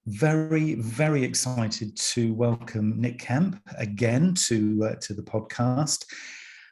Very, very excited to welcome Nick Kemp again to the podcast.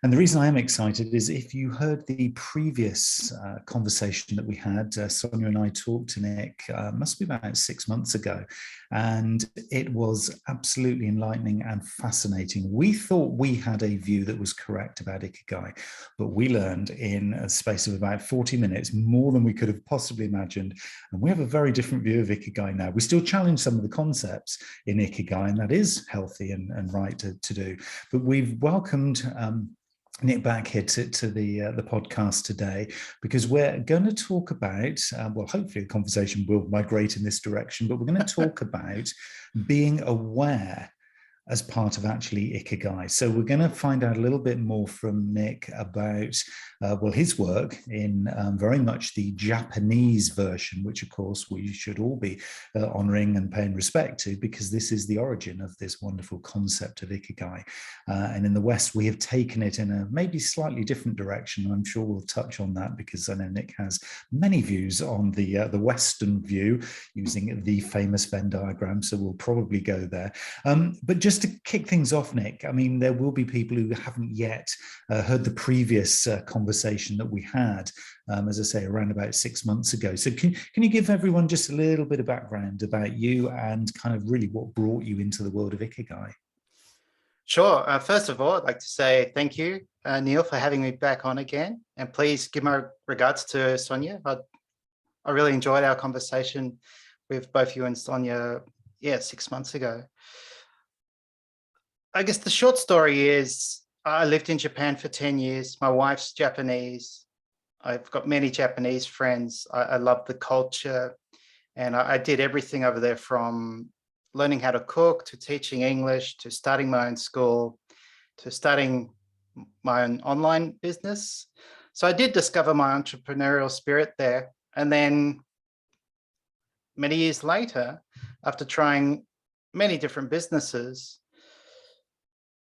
And the reason I am excited is if you heard the previous conversation that we had, Sonia and I talked to Nick, must be about 6 months ago, and it was absolutely enlightening and fascinating. We thought we had a view that was correct about Ikigai, but we learned in a space of about 40 minutes more than we could have possibly imagined. And we have a very different view of Ikigai now. We still challenge some of the concepts in Ikigai, and that is healthy and right to do. But we've welcomed Nick back here to the podcast today, because we're going to talk about, well, hopefully the conversation will migrate in this direction, but we're going to talk about being aware as part of actually Ikigai. So we're going to find out a little bit more from Nick about, well, his work in very much the Japanese version, which of course we should all be honoring and paying respect to, because this is the origin of this wonderful concept of Ikigai. And in the West, we have taken it in a maybe slightly different direction. I'm sure we'll touch on that, because I know Nick has many views on the Western view using the famous Venn diagram. So we'll probably go there. But just to kick things off, Nick, I mean, there will be people who haven't yet heard the previous conversation that we had, as I say, around about 6 months ago. So can you give everyone just a little bit of background about you and kind of really what brought you into the world of Ikigai? Sure. First of all, I'd like to say thank you, Neil, for having me back on again. And please give my regards to Sonia. I really enjoyed our conversation with both you and Sonia, 6 months ago. I guess the short story is I lived in Japan for 10 years. My wife's Japanese. I've got many Japanese friends. I love the culture. And I did everything over there, from learning how to cook to teaching English to starting my own school to starting my own online business. So I did discover my entrepreneurial spirit there. And then many years later, after trying many different businesses,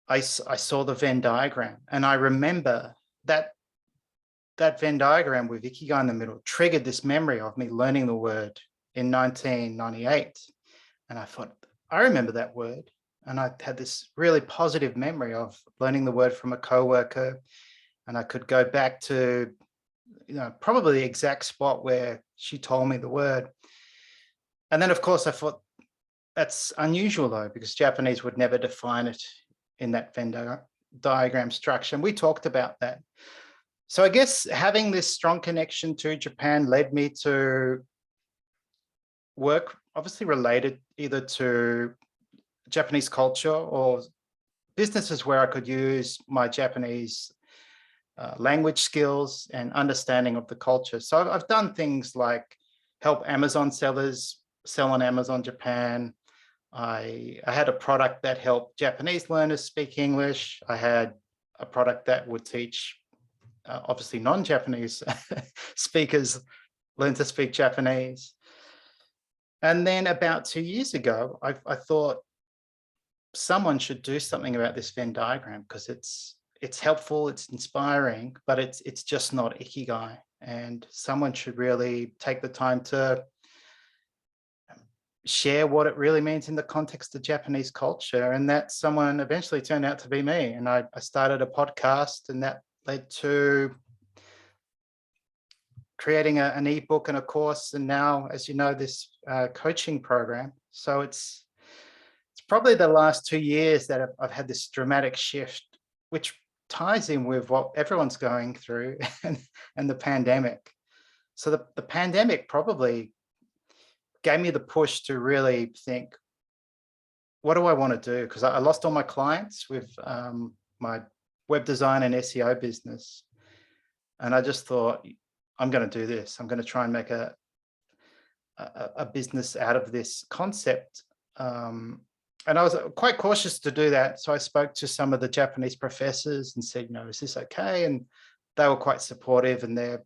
I saw the Venn diagram, and I remember that Venn diagram with Ikigai in the middle triggered this memory of me learning the word in 1998. And I thought, I remember that word. And I had this really positive memory of learning the word from a coworker. And I could go back to, probably the exact spot where she told me the word. And then, of course, I thought, that's unusual, though, because Japanese would never define it in that Venn diagram structure. And we talked about that. So I guess having this strong connection to Japan led me to work obviously related either to Japanese culture or businesses where I could use my Japanese language skills and understanding of the culture. So I've done things like help Amazon sellers sell on Amazon Japan. I had a product that helped Japanese learners speak English. I had a product that would teach, obviously, non-Japanese speakers learn to speak Japanese. And then about 2 years ago, I thought someone should do something about this Venn diagram, because it's helpful, it's inspiring, but it's just not Ikigai. And someone should really take the time to share what it really means in the context of Japanese culture. And that someone eventually turned out to be me. And I started a podcast, and that led to creating an ebook and a course. And now, as you know, this coaching program. So it's probably the last 2 years that I've had this dramatic shift, which ties in with what everyone's going through and the pandemic. So the pandemic probably gave me the push to really think, what do I want to do? Because I lost all my clients with my web design and SEO business. And I just thought, I'm going to do this. I'm going to try and make a business out of this concept. And I was quite cautious to do that. So I spoke to some of the Japanese professors and said, is this okay? And they were quite supportive, and they're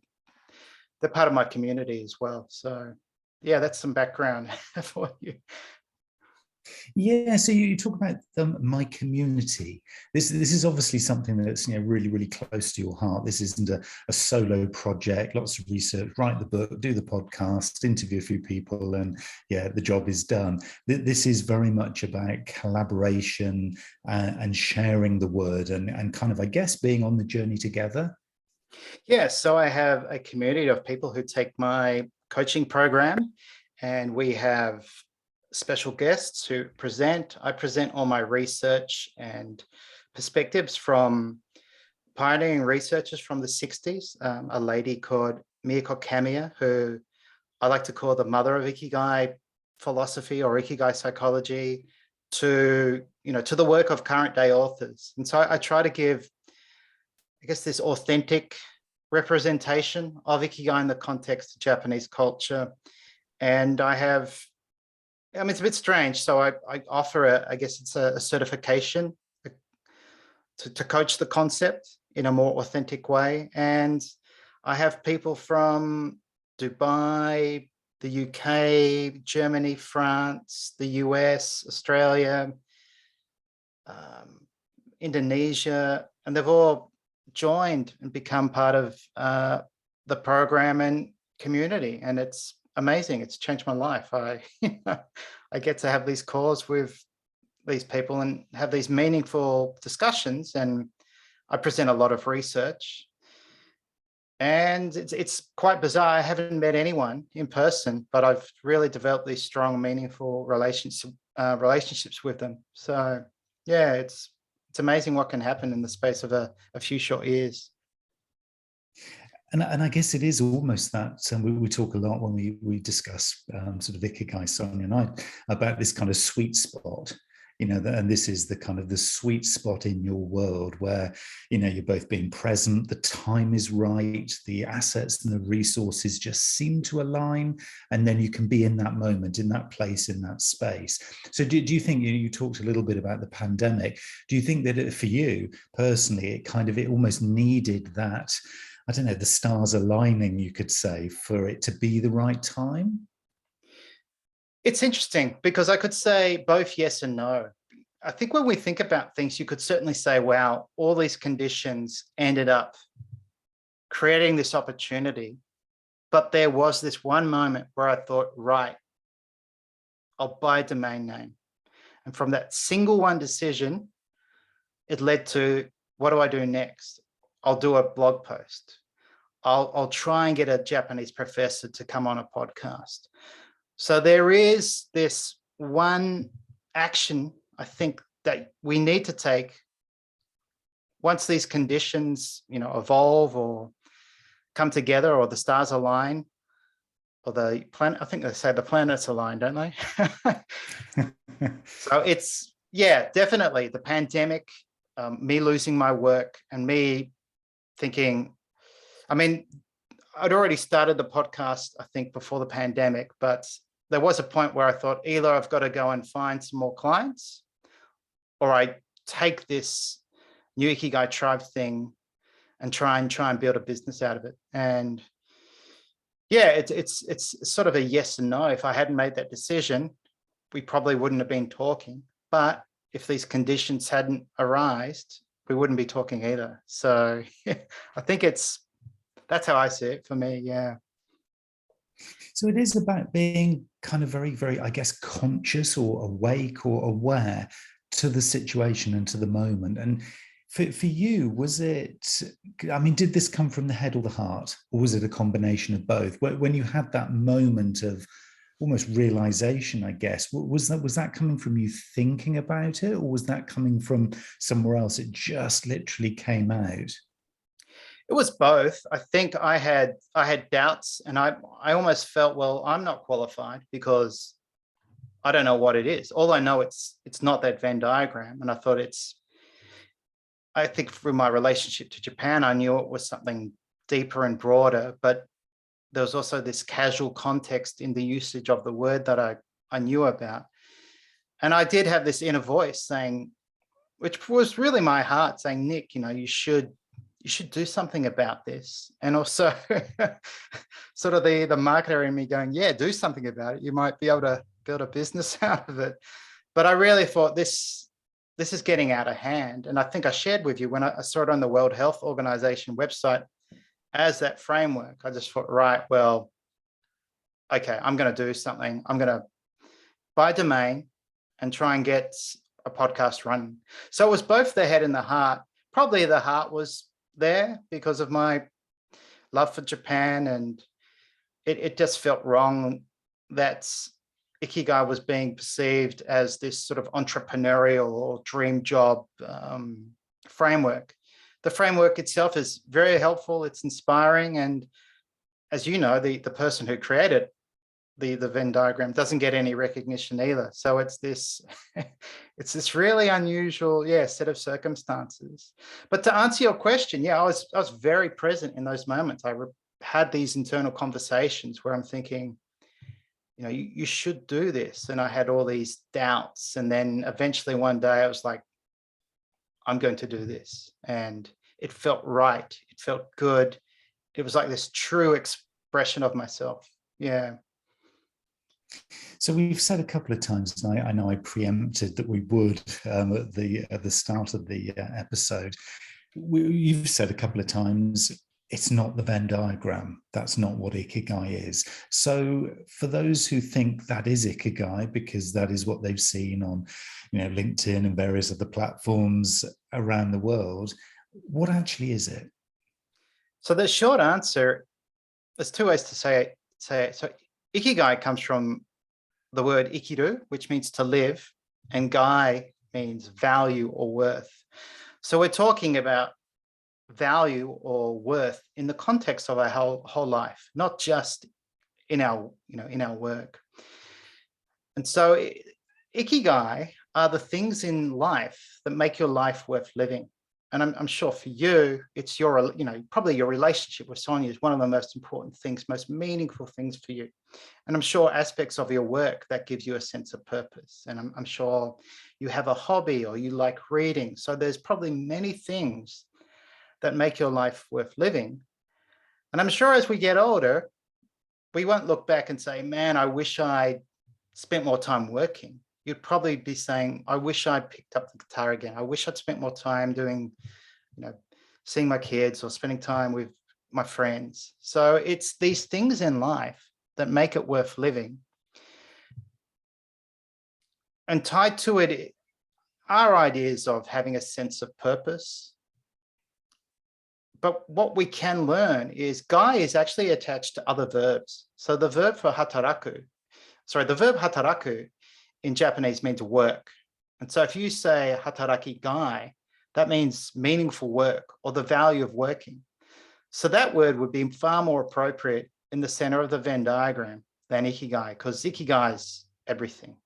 part of my community as well. So yeah, that's some background for you. Yeah, so you talk about my community. This is obviously something that's really really close to your heart. This isn't a solo project. Lots of research, write the book, do the podcast, interview a few people, and yeah, the job is done. This is very much about collaboration and sharing the word and kind of, I guess, being on the journey together. Yeah, so I have a community of people who take my coaching program, and we have special guests who present. I present all my research and perspectives from pioneering researchers from the 60s, a lady called Miyako Kamiya, who I like to call the mother of Ikigai philosophy or Ikigai psychology, to the work of current day authors. And so I try to give, I guess, this authentic representation of Ikigai in the context of Japanese culture. And it's a bit strange. So I offer I guess it's a certification to coach the concept in a more authentic way. And I have people from Dubai, the UK, Germany, France, the US, Australia, Indonesia, and they've all joined and become part of the program and community. And it's amazing. It's changed my life. I get to have these calls with these people and have these meaningful discussions, and I present a lot of research. And it's quite bizarre. I haven't met anyone in person, but I've really developed these strong, meaningful relationships with them. So yeah, it's amazing what can happen in the space of a few short years. And I guess it is almost that we talk a lot when we discuss sort of Ikigai, Sonia and I, about this kind of sweet spot, and this is the kind of the sweet spot in your world where, you're both being present, the time is right, the assets and the resources just seem to align, and then you can be in that moment, in that place, in that space. So do you think, you talked a little bit about the pandemic, do you think that for you personally, it almost needed that, I don't know, the stars aligning, you could say, for it to be the right time? It's interesting because I could say both yes and no. I think when we think about things, you could certainly say, wow, all these conditions ended up creating this opportunity. But there was this one moment where I thought, right, I'll buy a domain name. And from that single one decision, it led to, what do I do next? I'll do a blog post. I'll try and get a Japanese professor to come on a podcast. So there is this one action, I think, that we need to take once these conditions, evolve or come together, or the stars align, or the planet. I think they say the planets align, don't they? So it's, yeah, definitely the pandemic, me losing my work, and me thinking, I'd already started the podcast, I think, before the pandemic, but there was a point where I thought either I've got to go and find some more clients, or I take this new Ikigai tribe thing and try and build a business out of it. And yeah, it's sort of a yes and no. If I hadn't made that decision, we probably wouldn't have been talking. But if these conditions hadn't arisen, we wouldn't be talking either. So I think that's how I see it for me. Yeah. So it is about being kind of very, very, I guess, conscious or awake or aware to the situation and to the moment. And for you, was it, did this come from the head or the heart, or was it a combination of both? When you had that moment of almost realization, I guess, was that coming from you thinking about it, or was that coming from somewhere else? It just literally came out. It was both. I think I had doubts, and I almost felt, well, I'm not qualified because I don't know what it is. All I know, it's not that Venn diagram. And I thought I think through my relationship to Japan, I knew it was something deeper and broader, but there was also this casual context in the usage of the word that I knew about. And I did have this inner voice saying, which was really my heart saying, Nick, you should do something about this. And also sort of the marketer in me going, yeah, do something about it. You might be able to build a business out of it. But I really thought this is getting out of hand. And I think I shared with you when I saw it on the World Health Organization website as that framework. I just thought, right, well, okay, I'm going to do something. I'm going to buy domain and try and get a podcast running. So it was both the head and the heart. Probably the heart was there because of my love for Japan, and it just felt wrong that Ikigai was being perceived as this sort of entrepreneurial or dream job framework. The framework itself is very helpful. It's inspiring. And as you know, the person who created the Venn diagram doesn't get any recognition either. So it's this, it's this really unusual, set of circumstances. But to answer your question, I was very present in those moments. I had these internal conversations where I'm thinking, you should do this. And I had all these doubts. And then eventually one day I was like, I'm going to do this. And it felt right. It felt good. It was like this true expression of myself. Yeah. So we've said a couple of times, and I know I preempted that we would at the start of the episode. You've said a couple of times, it's not the Venn diagram. That's not what Ikigai is. So for those who think that is Ikigai, because that is what they've seen on, LinkedIn and various other platforms around the world, what actually is it? So the short answer, there's two ways to say it. So Ikigai comes from the word ikiru, which means to live, and gai means value or worth. So we're talking about value or worth in the context of our whole life, not just in our work. And so Ikigai are the things in life that make your life worth living. And I'm sure for you, it's your, probably your relationship with Sonia is one of the most important things, most meaningful things for you. And I'm sure aspects of your work that gives you a sense of purpose. And I'm sure you have a hobby or you like reading. So there's probably many things that make your life worth living. And I'm sure as we get older, we won't look back and say, man, I wish I spent more time working. You'd probably be saying, I wish I'd picked up the guitar again. I wish I'd spent more time doing, seeing my kids or spending time with my friends. So it's these things in life that make it worth living. And tied to it are ideas of having a sense of purpose. But what we can learn is gai is actually attached to other verbs. So the verb hataraku in Japanese means work. And so if you say hataraki gai, that means meaningful work or the value of working. So that word would be far more appropriate in the center of the Venn diagram than ikigai, because ikigai is everything.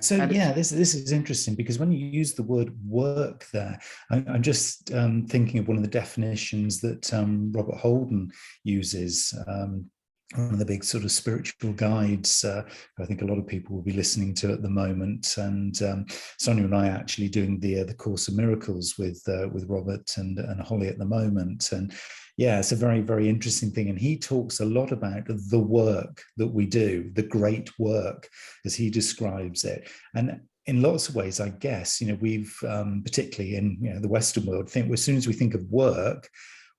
So this is interesting, because when you use the word work there, I'm just thinking of one of the definitions that Robert Holden uses. One of the big sort of spiritual guides I think a lot of people will be listening to at the moment, and Sonia and I are actually doing the Course of Miracles with Robert and Holly at the moment, and it's a very, very interesting thing. And he talks a lot about the work that we do, the great work, as he describes it. And in lots of ways, I guess, we've particularly in the Western world, think as soon as we think of work,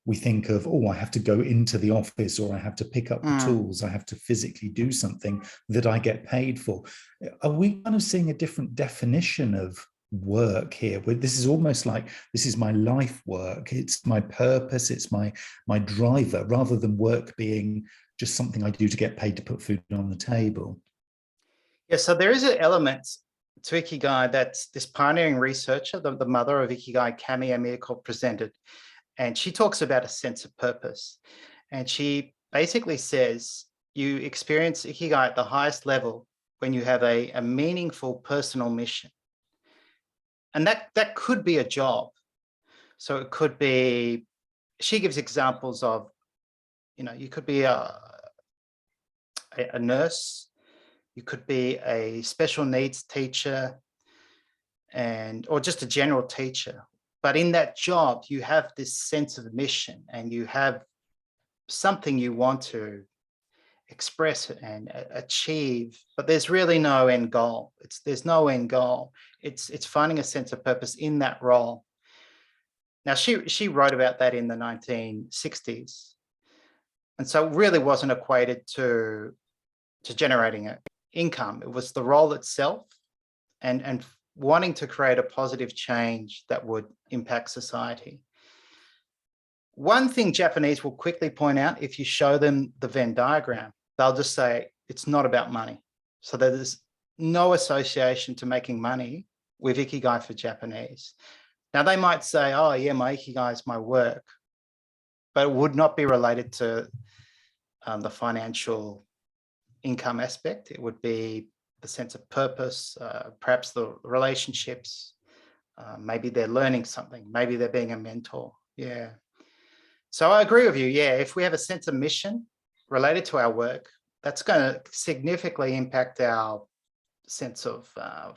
we think of, I have to go into the office, or I have to pick up the tools, I have to physically do something that I get paid for. Are we kind of seeing a different definition of work here, where this is almost like, this is my life work, it's my purpose, it's my driver, rather than work being just something I do to get paid to put food on the table? Yeah, so there is an element to Ikigai that this pioneering researcher, the mother of Ikigai, Cami Amirkov, presented. And she talks about a sense of purpose. And she basically says you experience Ikigai at the highest level when you have a meaningful personal mission. And that could be a job. So it could be, she gives examples of, you could be a nurse, you could be a special needs teacher, or just a general teacher. But in that job, you have this sense of mission, and you have something you want to express and achieve, but there's really no end goal. There's no end goal. It's finding a sense of purpose in that role. Now, she wrote about that in the 1960s. And so it really wasn't equated to generating an income. It was the role itself and wanting to create a positive change that would impact society. One thing Japanese will quickly point out, if you show them the Venn diagram, they'll just say, it's not about money. So there's no association to making money with Ikigai for Japanese. Now, they might say, oh, yeah, my Ikigai is my work, but it would not be related to the financial income aspect. It would be the sense of purpose, perhaps the relationships. Maybe they're learning something. Maybe they're being a mentor. Yeah. So I agree with you. Yeah, if we have a sense of mission related to our work, that's going to significantly impact our sense of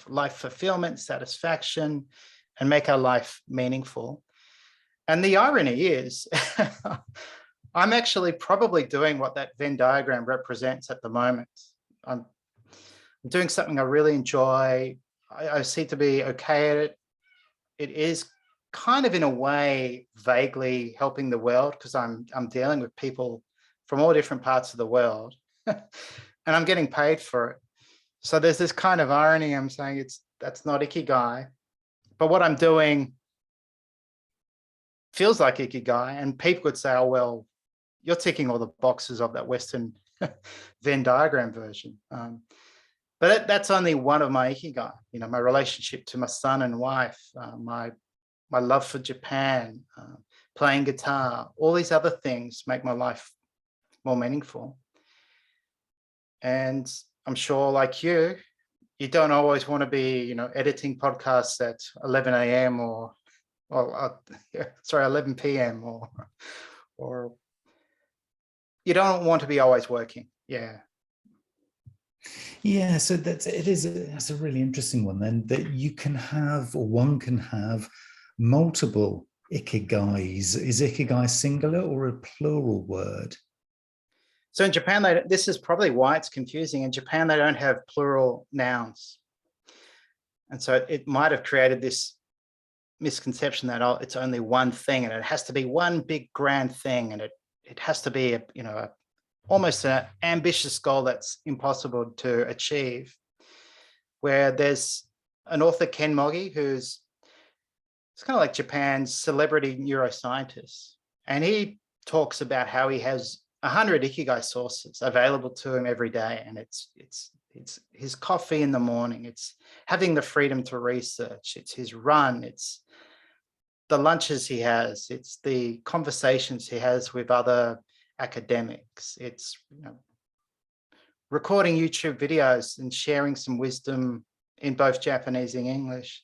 life fulfillment, satisfaction, and make our life meaningful. And the irony is, I'm actually probably doing what that Venn diagram represents at the moment. I'm doing something I really enjoy. I seem to be okay at it. It is kind of, in a way, vaguely helping the world, because I'm dealing with people from all different parts of the world and I'm getting paid for it. So there's this kind of irony. I'm saying that's not Ikigai, but what I'm doing feels like Ikigai, and people could say, oh, well, you're ticking all the boxes of that Western Venn diagram version. But that's only one of my Ikigai, my relationship to my son and wife, my love for Japan, playing guitar, all these other things make my life more meaningful. And I'm sure, like you don't always want to be, editing podcasts at 11 a.m. or 11 p.m. or you don't want to be always working. Yeah. Yeah, so that's a really interesting one then, that you can have, or one can have, multiple ikigais. Is ikigai singular or a plural word? So in Japan, this is probably why it's confusing. In Japan, they don't have plural nouns. And so it might have created this misconception that, oh, it's only one thing and it has to be one big grand thing, and it has to be almost an ambitious goal that's impossible to achieve. Where there's an author, Ken Mogi, it's kind of like Japan's celebrity neuroscientist. And he talks about how he has 100 Ikigai sources available to him every day. And it's his coffee in the morning. It's having the freedom to research. It's his run. It's the lunches he has. It's the conversations he has with other academics. It's recording YouTube videos and sharing some wisdom in both Japanese and English.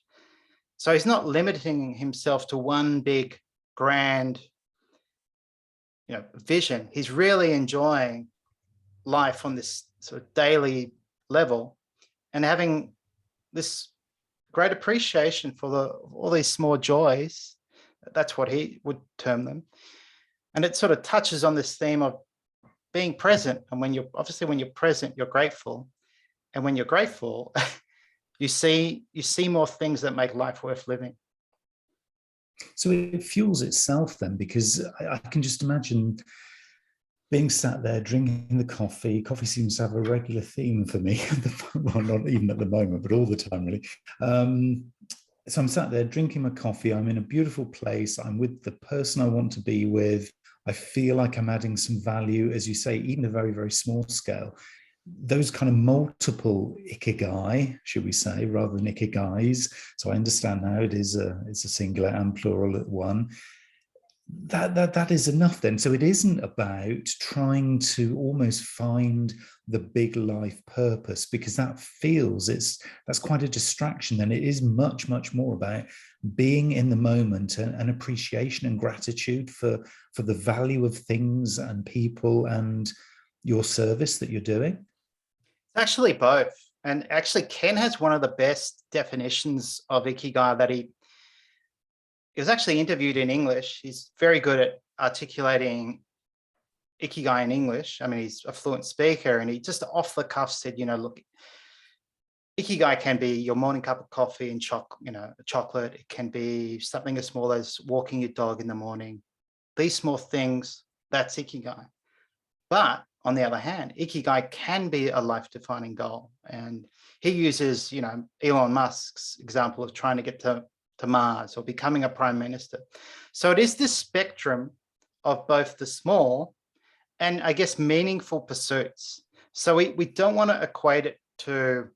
So he's not limiting himself to one big grand vision. He's really enjoying life on this sort of daily level and having this great appreciation for all these small joys. That's what he would term them. And it sort of touches on this theme of being present. And when you're present, you're grateful. And when you're grateful, you see more things that make life worth living. So it fuels itself then, because I can just imagine being sat there drinking the coffee. Coffee seems to have a regular theme for me. Well, not even at the moment, but all the time, really. So I'm sat there drinking my coffee. I'm in a beautiful place. I'm with the person I want to be with. I feel like I'm adding some value, as you say, even a very, very small scale. Those kind of multiple ikigai, should we say, rather than ikigais. So I understand now it's a singular and plural at one. That is enough then. So it isn't about trying to almost find the big life purpose, because that's quite a distraction. And it is much, much more about being in the moment and appreciation and gratitude for the value of things and people and your service that you're doing. It's actually both. And actually, Ken has one of the best definitions of Ikigai that he was actually interviewed in English. He's very good at articulating Ikigai in English. I mean, he's a fluent speaker, and he just off the cuff said, look, Ikigai can be your morning cup of coffee and chocolate. It can be something as small as walking your dog in the morning. These small things, that's Ikigai. But on the other hand, Ikigai can be a life-defining goal. And he uses, Elon Musk's example of trying to get to Mars or becoming a prime minister. So it is this spectrum of both the small and, I guess, meaningful pursuits. So we don't want to equate it to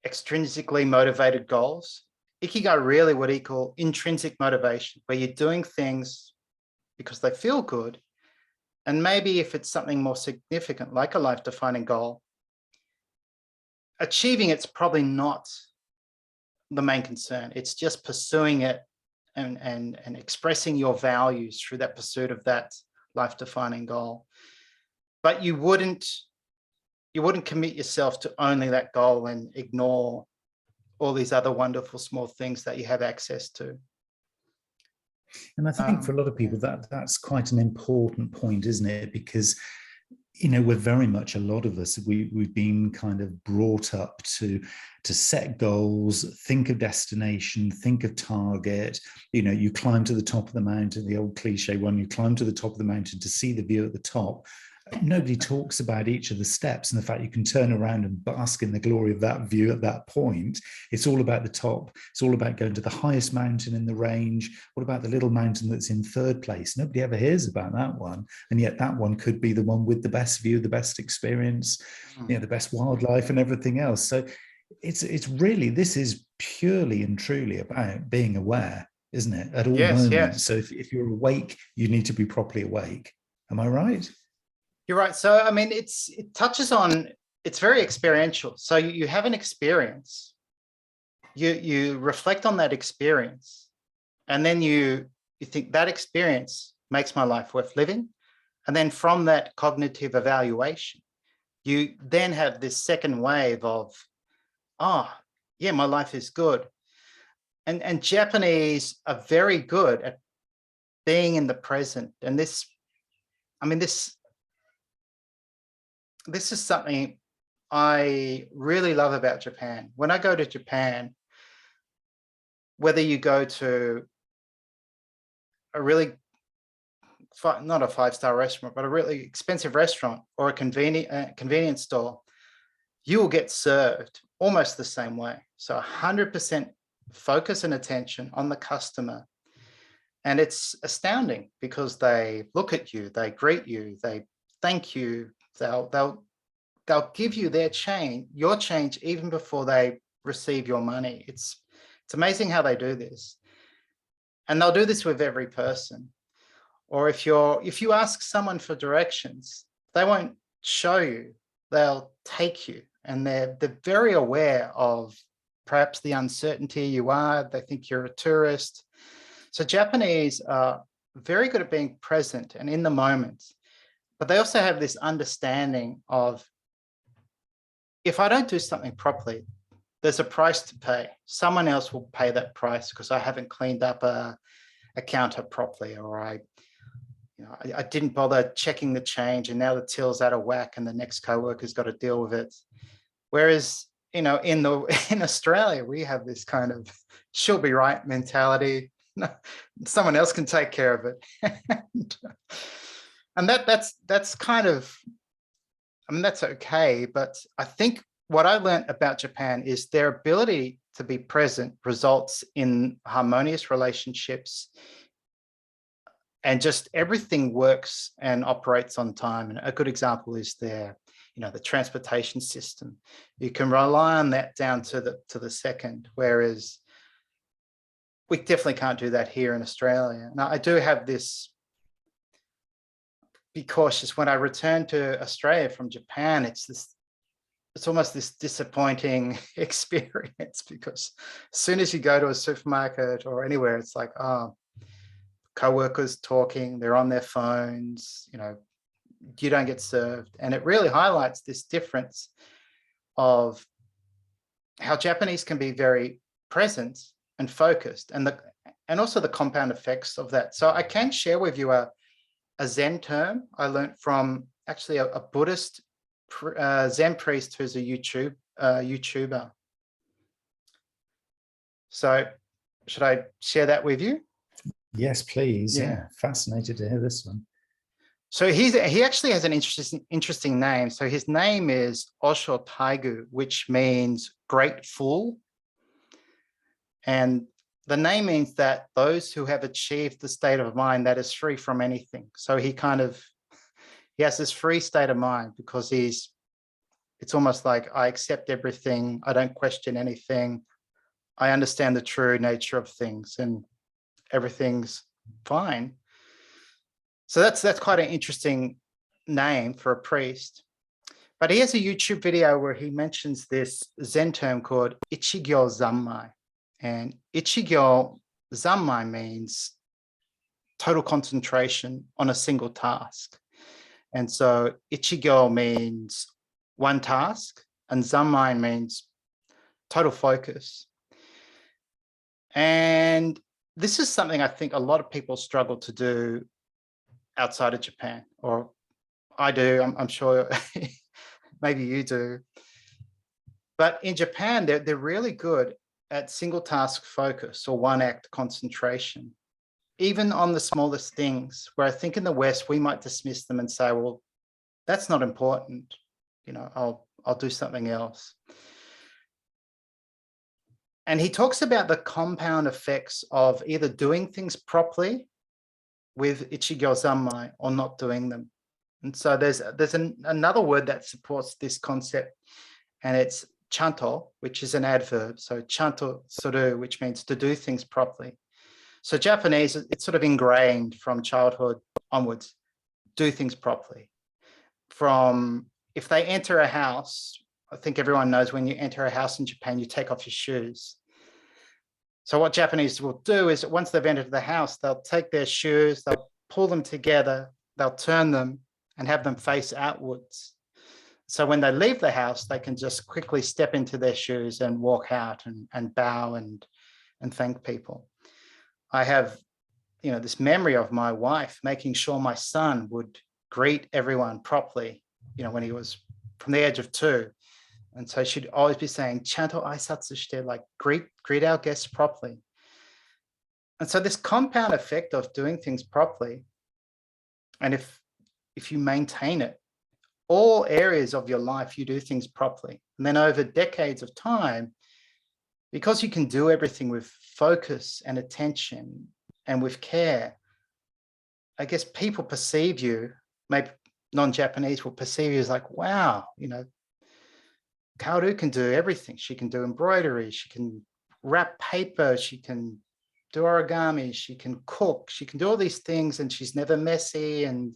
extrinsically motivated goals. Ikigai really what he call intrinsic motivation, where you're doing things because they feel good. And maybe if it's something more significant, like a life-defining goal, achieving it's probably not the main concern. It's just pursuing it and expressing your values through that pursuit of that life-defining goal. But you wouldn't commit yourself to only that goal and ignore all these other wonderful small things that you have access to. And I think for a lot of people that's quite an important point, isn't it? Because we're very much, a lot of us, we've been kind of brought up to set goals, think of destination, think of target. You climb to the top of the mountain, the old cliche one, you climb to the top of the mountain to see the view at the top. Nobody talks about each of the steps and the fact you can turn around and bask in the glory of that view at that point. It's all about the top. It's all about going to the highest mountain in the range. What about the little mountain that's in third place? Nobody ever hears about that one. And yet that one could be the one with the best view, the best experience, the best wildlife and everything else. So it's really, this is purely and truly about being aware, isn't it? At all moments. Yes. So if you're awake, you need to be properly awake. Am I right? You're right. So, I mean, it touches on, it's very experiential. So you have an experience, you reflect on that experience, and then you think that experience makes my life worth living. And then from that cognitive evaluation, you then have this second wave of, yeah, my life is good. And Japanese are very good at being in the present. And this is something I really love about Japan. When I go to Japan, whether you go to a really, not a five-star restaurant, but a really expensive restaurant or a convenience store, you will get served almost the same way. So 100% focus and attention on the customer. And it's astounding because they look at you, they greet you, they thank you, they'll give you your change even before they receive your money. It's amazing how they do this. And they'll do this with every person. Or if you ask someone for directions, they won't show you, they'll take you. And they're very aware of perhaps the uncertainty you are. They think you're a tourist. So Japanese are very good at being present and in the moment. But they also have this understanding of, if I don't do something properly, there's a price to pay. Someone else will pay that price because I haven't cleaned up a counter properly, or I didn't bother checking the change, and now the till's out of whack and the next co-worker's got to deal with it. Whereas, in Australia, we have this kind of she'll be right mentality. Someone else can take care of it. And that's kind of, that's okay. But I think what I learned about Japan is their ability to be present results in harmonious relationships, and just everything works and operates on time. And a good example is the transportation system. You can rely on that down to the second, whereas we definitely can't do that here in Australia. Now, I do have this, be cautious. When I return to Australia from Japan, it's almost this disappointing experience, because as soon as you go to a supermarket or anywhere, it's like, co-workers talking, they're on their phones, you don't get served. And it really highlights this difference of how Japanese can be very present and focused, and also the compound effects of that. So I can share with you a a Zen term I learned from actually a Buddhist Zen priest who's a YouTuber. So should I share that with you? Yes, please. Yeah. Yeah, fascinated to hear this one. So he actually has an interesting name. So his name is Osho Taigu, which means great fool. And the name means that those who have achieved the state of mind that is free from anything. So he has this free state of mind because it's almost like I accept everything. I don't question anything. I understand the true nature of things and everything's fine. So that's quite an interesting name for a priest. But he has a YouTube video where he mentions this Zen term called Ichigai Zanmai. And Ichigai Zanmai means total concentration on a single task. And so Ichigai means one task, and Zanmai means total focus. And this is something I think a lot of people struggle to do outside of Japan, or I do, I'm sure maybe you do. But in Japan, they're really good at single task focus or one act concentration, even on the smallest things, where I think in the West, we might dismiss them and say, well, that's not important. You know, I'll do something else. And he talks about the compound effects of either doing things properly with Ichigai Zanmai or not doing them. And so there's another word that supports this concept, and it's chanto, which is an adverb. So chanto suru, which means to do things properly. So Japanese, it's sort of ingrained from childhood onwards, do things properly. From if they enter a house, I think everyone knows when you enter a house in Japan, you take off your shoes. So what Japanese will do is once they've entered the house, they'll take their shoes, they'll pull them together, they'll turn them and have them face outwards. So when they leave the house, they can just quickly step into their shoes and walk out and bow and thank people. I have, this memory of my wife making sure my son would greet everyone properly, when he was from the age of 2. And so she'd always be saying, chanto aisatsu shite, like greet our guests properly. And so this compound effect of doing things properly, and if you maintain it, all areas of your life, you do things properly. And then over decades of time, because you can do everything with focus and attention and with care, I guess people perceive you, maybe non-Japanese will perceive you as like, wow, Kaoru can do everything. She can do embroidery, she can wrap paper, she can do origami, she can cook, she can do all these things, and she's never messy. And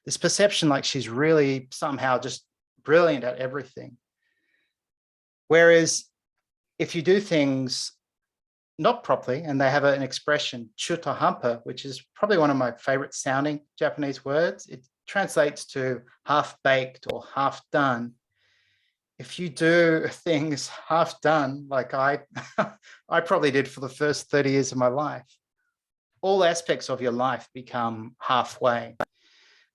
this perception like she's really somehow just brilliant at everything. Whereas if you do things not properly, and they have an expression, chuto hampa, which is probably one of my favorite sounding Japanese words. It translates to half baked or half done. If you do things half done, like I probably did for the first 30 years of my life, all aspects of your life become halfway.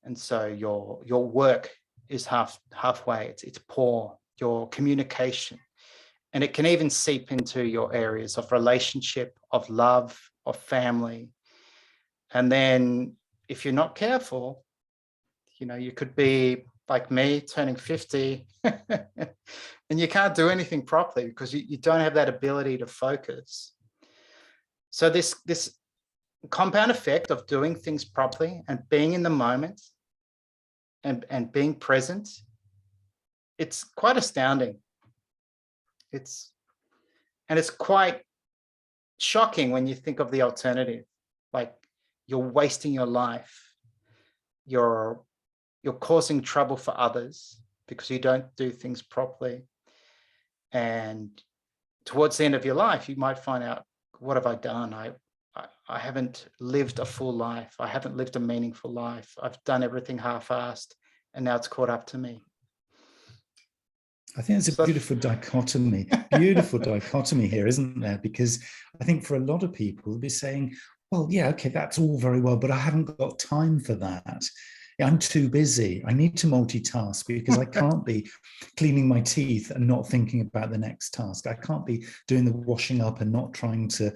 And so your work is halfway. It's poor, your communication. And it can even seep into your areas of relationship, of love, of family. And then if you're not careful, you could be like me turning 50 and you can't do anything properly because you don't have that ability to focus. So this compound effect of doing things properly and being in the moment and being present, it's quite astounding. It's quite shocking when you think of the alternative. Like you're wasting your life. You're causing trouble for others because you don't do things properly. And towards the end of your life, you might find out, what have I done? I haven't lived a full life. I haven't lived a meaningful life. I've done everything half-assed, and now it's caught up to me. I think it's a beautiful dichotomy here, isn't there? Because I think for a lot of people, they'll be saying, well, yeah, okay, that's all very well, but I haven't got time for that. I'm too busy. I need to multitask because I can't be cleaning my teeth and not thinking about the next task. I can't be doing the washing up and not trying to,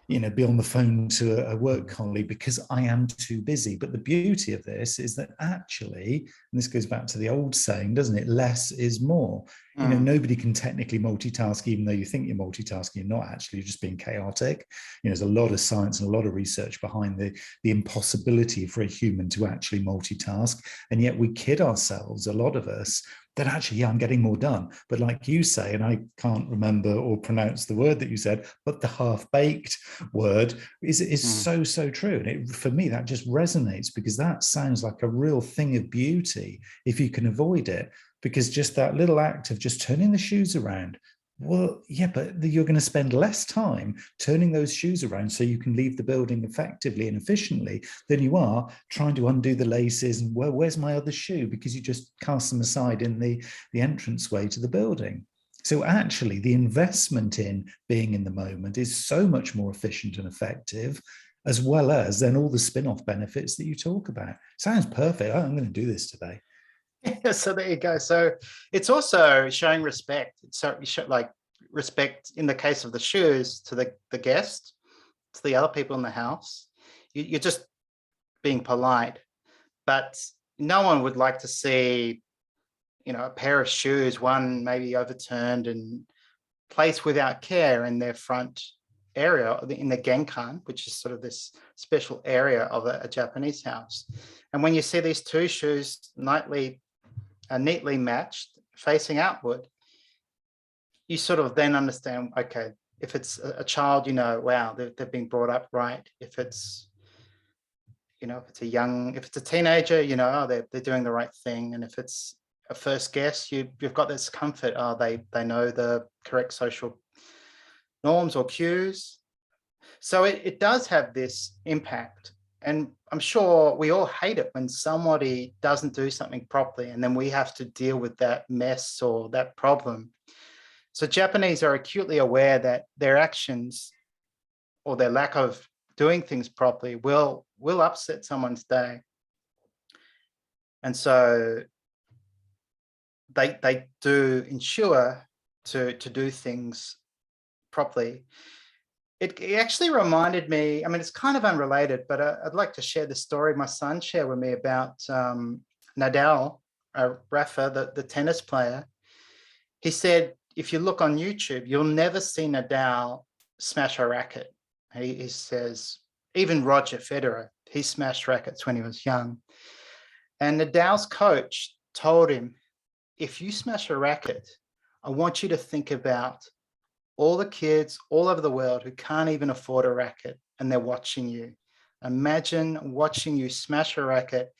be on the phone to a work colleague because I am too busy. But the beauty of this is that actually, and this goes back to the old saying, doesn't it? Less is more. Nobody can technically multitask, even though you think you're multitasking. You're not actually, you're just being chaotic. There's a lot of science and a lot of research behind the impossibility for a human to actually multitask. And yet we kid ourselves, a lot of us, that actually, yeah, I'm getting more done. But like you say, and I can't remember or pronounce the word that you said, but the half-baked word is so true. And for me, that just resonates because that sounds like a real thing of beauty if you can avoid it. Because just that little act of just turning the shoes around, well, yeah, but you're going to spend less time turning those shoes around so you can leave the building effectively and efficiently than you are trying to undo the laces and, well, where's my other shoe? Because you just cast them aside in the entranceway to the building. So actually, the investment in being in the moment is so much more efficient and effective, as well as then all the spin-off benefits that you talk about. Sounds perfect. I'm going to do this today. Yeah, so there you go. So it's also showing respect. So like respect in the case of the shoes to the guest, to the other people in the house. You're just being polite, but no one would like to see, a pair of shoes, one maybe overturned and placed without care in their front area, in the genkan, which is sort of this special area of a Japanese house. And when you see these two shoes neatly matched, facing outward, you sort of then understand, okay, if it's a child, wow, they've been brought up right. If it's, if it's a teenager, oh, they're doing the right thing. And if it's a first guest, you've got this comfort, oh, they know the correct social norms or cues. So it does have this impact. And I'm sure we all hate it when somebody doesn't do something properly and then we have to deal with that mess or that problem. So Japanese are acutely aware that their actions or their lack of doing things properly will upset someone's day. And so they do ensure to do things properly. It actually reminded me, I mean, it's kind of unrelated, but I'd like to share the story my son shared with me about Nadal, Rafa, the tennis player. He said, if you look on YouTube, you'll never see Nadal smash a racket. He says, even Roger Federer, he smashed rackets when he was young. And Nadal's coach told him, if you smash a racket, I want you to think about all the kids all over the world who can't even afford a racket and they're watching you. Imagine watching you smash a racket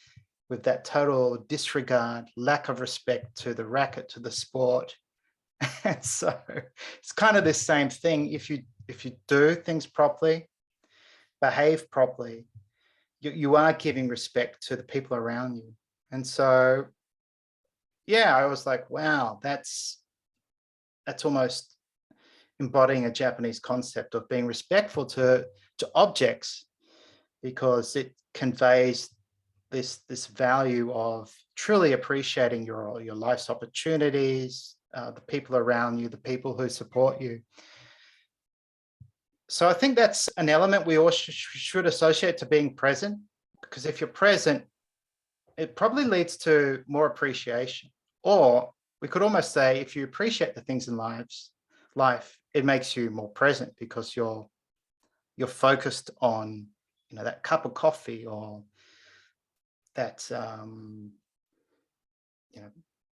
with that total disregard, lack of respect to the racket, to the sport. And so it's kind of the same thing. If you do things properly, behave properly, you are giving respect to the people around you. And so, yeah, I was like, wow, that's almost embodying a Japanese concept of being respectful to objects, because it conveys this value of truly appreciating your life's opportunities, the people around you, the people who support you. So I think that's an element we all should associate to being present, because if you're present, it probably leads to more appreciation. Or we could almost say, if you appreciate the things in life, it makes you more present because you're focused on, that cup of coffee, or that,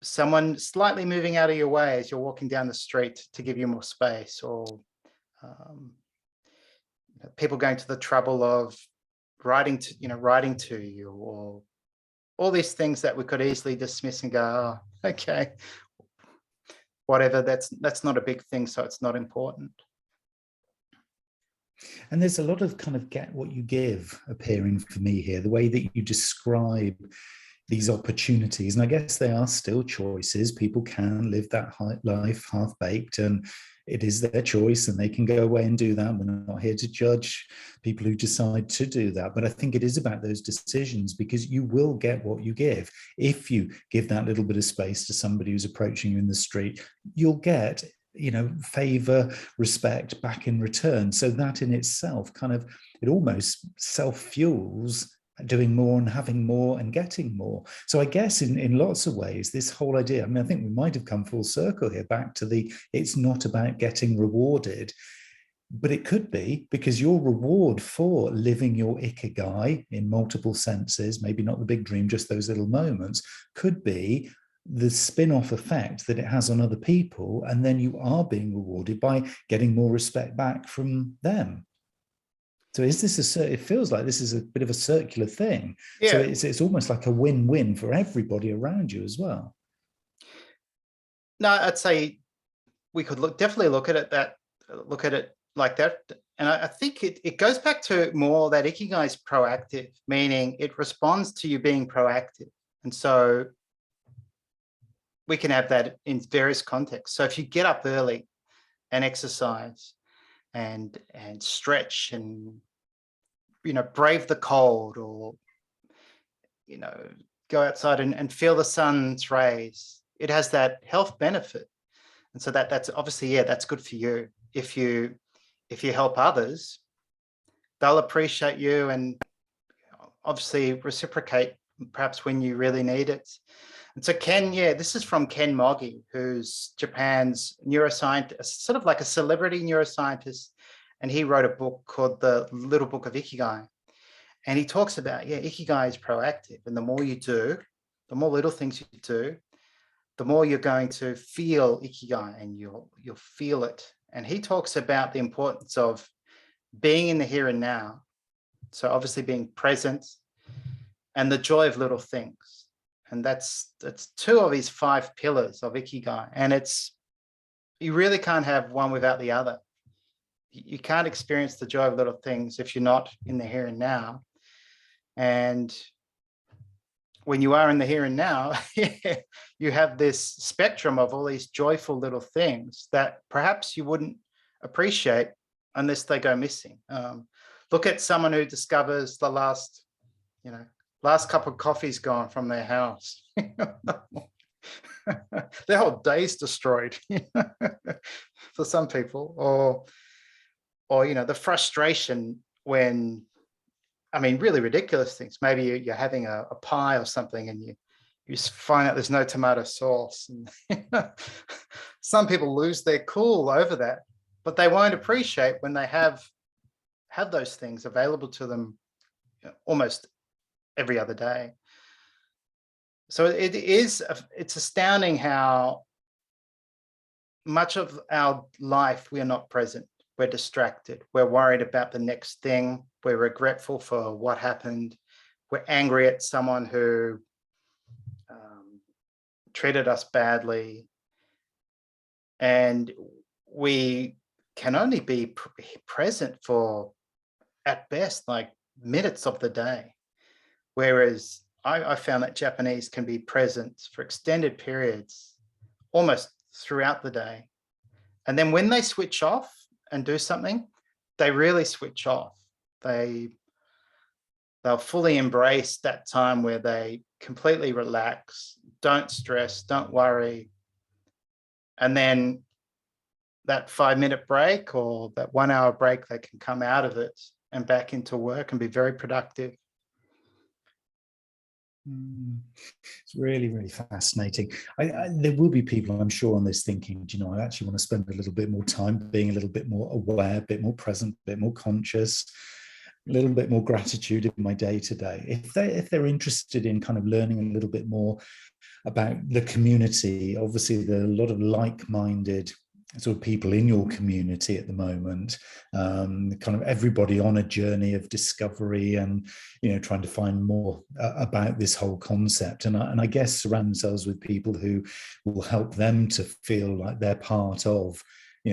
someone slightly moving out of your way as you're walking down the street to give you more space, or people going to the trouble of writing to you, or all these things that we could easily dismiss and go, oh, okay, whatever, that's not a big thing, so it's not important. And there's a lot of kind of get what you give appearing for me here, the way that you describe these opportunities. And I guess they are still choices. People can live that life half-baked, and it is their choice, and they can go away and do that. We're not here to judge people who decide to do that. But I think it is about those decisions, because you will get what you give. If you give that little bit of space to somebody who's approaching you in the street, you'll get, favor, respect back in return. So that in itself it almost self-fuels doing more and having more and getting more. So I guess in lots of ways, this whole idea, I think we might have come full circle here back to it's not about getting rewarded, but it could be, because your reward for living your Ikigai in multiple senses, maybe not the big dream, just those little moments, could be the spin-off effect that it has on other people. And then you are being rewarded by getting more respect back from them. So is this it feels like this is a bit of a circular thing. Yeah. So it's almost like a win-win for everybody around you as well. No, I'd say we could definitely look at it like that. And I think it goes back to more that Ikigai is proactive, meaning it responds to you being proactive. And so we can have that in various contexts. So if you get up early and exercise and stretch and, brave the cold, or, go outside and feel the sun's rays, it has that health benefit. And so that's obviously, that's good for you. If you help others, they'll appreciate you and obviously reciprocate perhaps when you really need it. And so this is from Ken Mogi, who's Japan's neuroscientist, sort of like a celebrity neuroscientist. And he wrote a book called The Little Book of Ikigai. And he talks about, Ikigai is proactive. And the more you do, the more little things you do, the more you're going to feel Ikigai, and you'll feel it. And he talks about the importance of being in the here and now. So obviously being present, and the joy of little things. And that's 2 of his 5 pillars of Ikigai. And you really can't have one without the other. You can't experience the joy of little things if you're not in the here and now. And when you are in the here and now, you have this spectrum of all these joyful little things that perhaps you wouldn't appreciate unless they go missing. Look at someone who discovers the last cup of coffee's gone from their house. Their whole day's destroyed for some people. Or the frustration when, really ridiculous things. Maybe you're having a pie or something, and you find out there's no tomato sauce. And some people lose their cool over that, but they won't appreciate when they have those things available to them almost every other day. So it's astounding how much of our life we are not present. We're distracted. We're worried about the next thing. We're regretful for what happened. We're angry at someone who treated us badly. And we can only be present for, at best, like minutes of the day. Whereas I found that Japanese can be present for extended periods, almost throughout the day. And then when they switch off and do something, they really switch off. They'll fully embrace that time where they completely relax, don't stress, don't worry. And then that 5-minute break or that 1-hour break, they can come out of it and back into work and be very productive. It's really, really fascinating. There will be people, I'm sure, on this thinking, I actually want to spend a little bit more time being a little bit more aware, a bit more present, a bit more conscious, a little bit more gratitude in my day-to-day. If they're interested in kind of learning a little bit more about the community, obviously there are a lot of like-minded sort of people in your community at the moment, kind of everybody on a journey of discovery and, trying to find more about this whole concept. And I guess surround themselves with people who will help them to feel like they're part of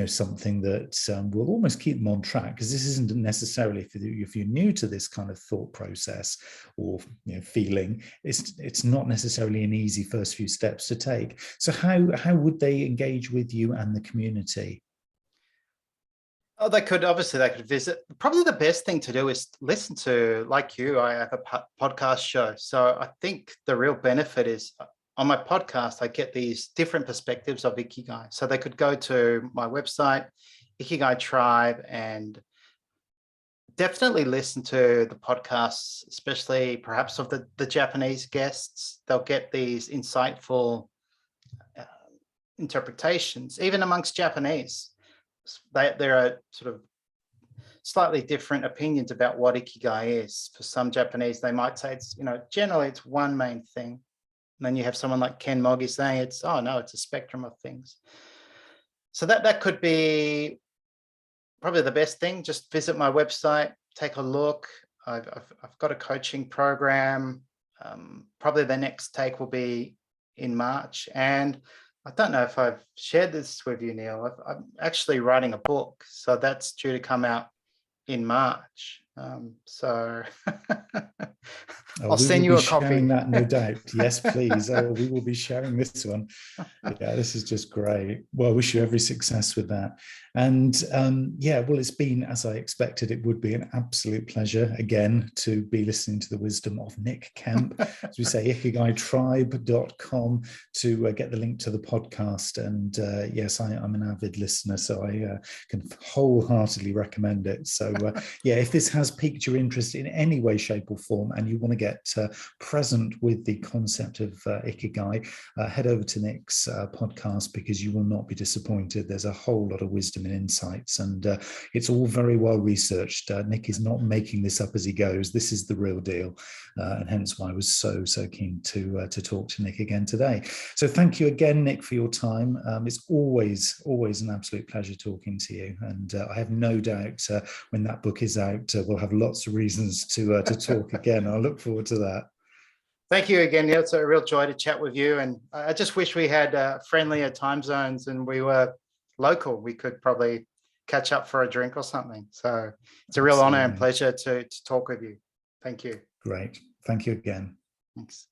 something that will almost keep them on track, because this isn't necessarily, if you're new to this kind of thought process or feeling, it's not necessarily an easy first few steps to take. So how would they engage with you and the community? Oh, they could visit. Probably the best thing to do is listen to, like you, I have a podcast show. So I think the real benefit is on my podcast, I get these different perspectives of Ikigai. So they could go to my website, Ikigai Tribe, and definitely listen to the podcasts, especially perhaps of the Japanese guests. They'll get these insightful interpretations, even amongst Japanese. There are sort of slightly different opinions about what Ikigai is. For some Japanese, they might say it's, generally it's one main thing. And then you have someone like Ken Mogi saying it's a spectrum of things. So that could be probably the best thing. Just visit my website, take a look. I've got a coaching program. Probably the next take will be in March. And I don't know if I've shared this with you, Neil. I'm actually writing a book, so that's due to come out in March. So I'll send you a copy. Sharing that, no doubt. Yes, please. We will be sharing this one. Yeah, this is just great. Well, I wish you every success with that. And well, it's been, as I expected, it would be an absolute pleasure again to be listening to the wisdom of Nick Kemp. As we say, ikigaitribe.com to get the link to the podcast. And yes, I'm an avid listener, so I can wholeheartedly recommend it. So if this has piqued your interest in any way, shape or form, and you want to get present with the concept of Ikigai, head over to Nick's podcast, because you will not be disappointed. There's a whole lot of wisdom and insights, and it's all very well researched. Nick is not making this up as he goes. This is the real deal, and hence why I was so keen to talk to Nick again today. So thank you again, Nick, for your time. It's always an absolute pleasure talking to you, and I have no doubt when that book is out, we'll have lots of reasons to talk again. I look forward to that. Thank you again, Neil. It's a real joy to chat with you. And I just wish we had friendlier time zones and we were local. We could probably catch up for a drink or something. So it's a real honor and pleasure to talk with you. Thank you. Great. Thank you again. Thanks.